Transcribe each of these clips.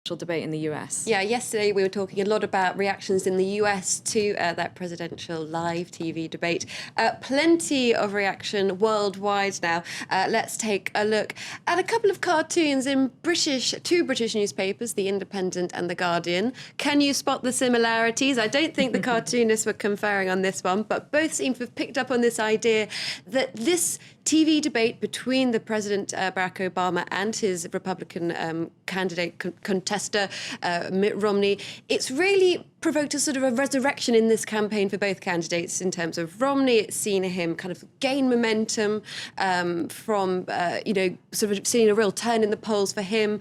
debate in the US. Yeah, yesterday we were talking a lot about reactions in the US to that presidential live TV debate. Plenty of reaction worldwide now. Let's take a look at a couple of cartoons in two British newspapers, The Independent and The Guardian. Can you spot the similarities? I don't think the cartoonists were conferring on this one, but both seem to have picked up on this idea that this TV debate between the President Barack Obama and his Republican candidate contester Mitt Romney, it's really provoked a sort of a resurrection in this campaign for both candidates. In terms of Romney, it's seen him kind of gain momentum from, sort of seeing a real turn in the polls for him.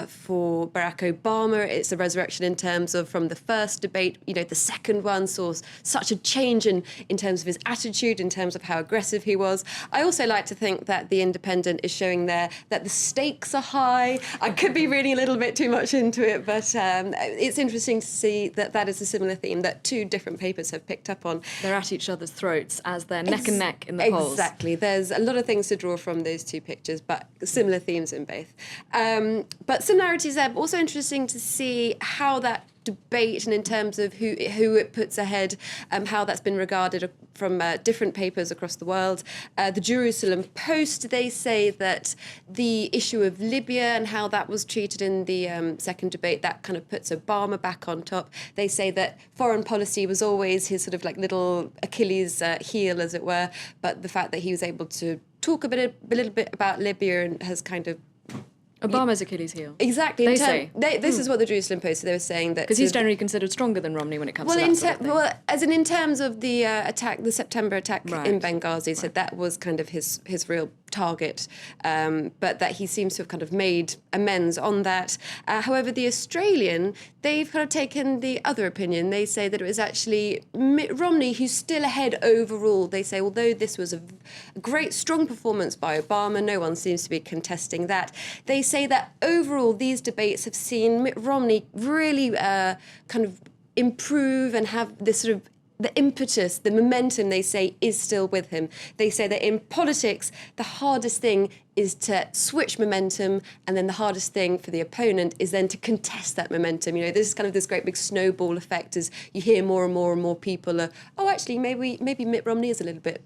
For Barack Obama, it's a resurrection in terms of from the first debate, the second one saw such a change in terms of his attitude, in terms of how aggressive he was. I also like to think that The Independent is showing there that the stakes are high. I could be reading a little bit too much into it, but it's interesting to see that is a similar theme that two different papers have picked up on. They're at each other's throats as they're neck and neck in the polls. Exactly. There's a lot of things to draw from those two pictures, but similar themes in both. But similarities there, but also interesting to see how that debate and in terms of who it puts ahead, how that's been regarded from different papers across the world. The Jerusalem Post, they say that the issue of Libya and how that was treated in the second debate, that kind of puts Obama back on top. They say that foreign policy was always his sort of like little Achilles heel, as it were, but the fact that he was able to talk a little bit about Libya and has kind of Obama's Achilles heel. Exactly. They say. This is what the Jerusalem Post, they were saying that... Because he's generally considered stronger than Romney when it comes to that sort of thing. Well, as in terms of the attack, the September attack in Benghazi, so that was kind of his real target, but that he seems to have kind of made amends on that. However, the Australian, they've kind of taken the other opinion. They say that it was actually Mitt Romney who's still ahead overall. They say, although this was a great, strong performance by Obama, no one seems to be contesting that. They say that overall these debates have seen Mitt Romney really kind of improve and have this sort of the impetus, the momentum, they say, is still with him. They say that in politics, the hardest thing is to switch momentum, and then the hardest thing for the opponent is then to contest that momentum. This is kind of this great big snowball effect as you hear more and more and more people are, actually, maybe Mitt Romney is a little bit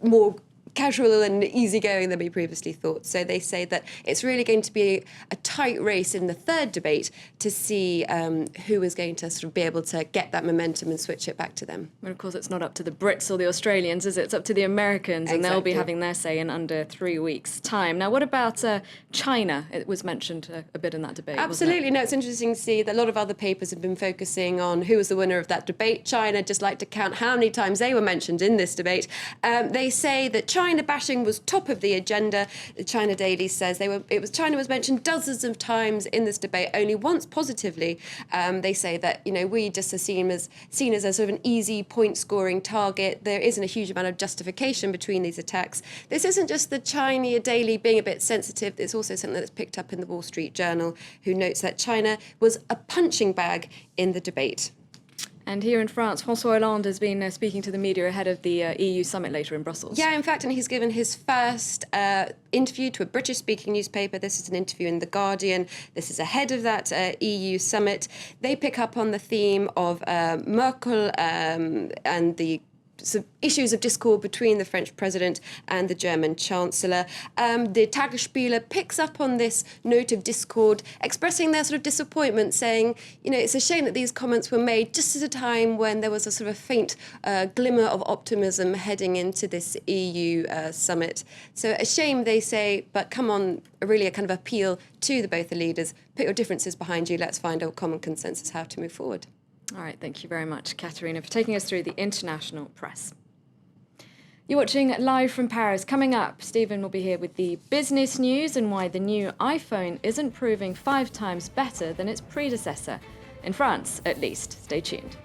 more casual and easygoing than we previously thought. So they say that it's really going to be a tight race in the third debate to see who is going to sort of be able to get that momentum and switch it back to them. Well, of course, it's not up to the Brits or the Australians, is it? It's up to the Americans, and they'll be having their say in under 3 weeks' time. Now, what about China? It was mentioned a bit in that debate. Absolutely. No, it's interesting to see that a lot of other papers have been focusing on who was the winner of that debate. China just like to count how many times they were mentioned in this debate. They say that China bashing was top of the agenda. The China Daily says China was mentioned dozens of times in this debate, only once positively. They say that we just are seen as a sort of an easy point-scoring target. There isn't a huge amount of justification between these attacks. This isn't just the China Daily being a bit sensitive. It's also something that's picked up in the Wall Street Journal, who notes that China was a punching bag in the debate. And here in France, François Hollande has been speaking to the media ahead of the EU summit later in Brussels. Yeah, in fact, and he's given his first interview to a British-speaking newspaper. This is an interview in The Guardian. This is ahead of that EU summit. They pick up on the theme of Merkel and the issues of discord between the French president and the German chancellor. The Tagesspiegel picks up on this note of discord, expressing their sort of disappointment, saying, it's a shame that these comments were made just at a time when there was a sort of faint glimmer of optimism heading into this EU summit. So a shame, they say, but come on, really a kind of appeal to both the leaders. Put your differences behind you. Let's find a common consensus how to move forward. All right, thank you very much, Katerina, for taking us through the international press. You're watching Live from Paris. Coming up, Stephen will be here with the business news and why the new iPhone isn't proving 5 times better than its predecessor. In France, at least. Stay tuned.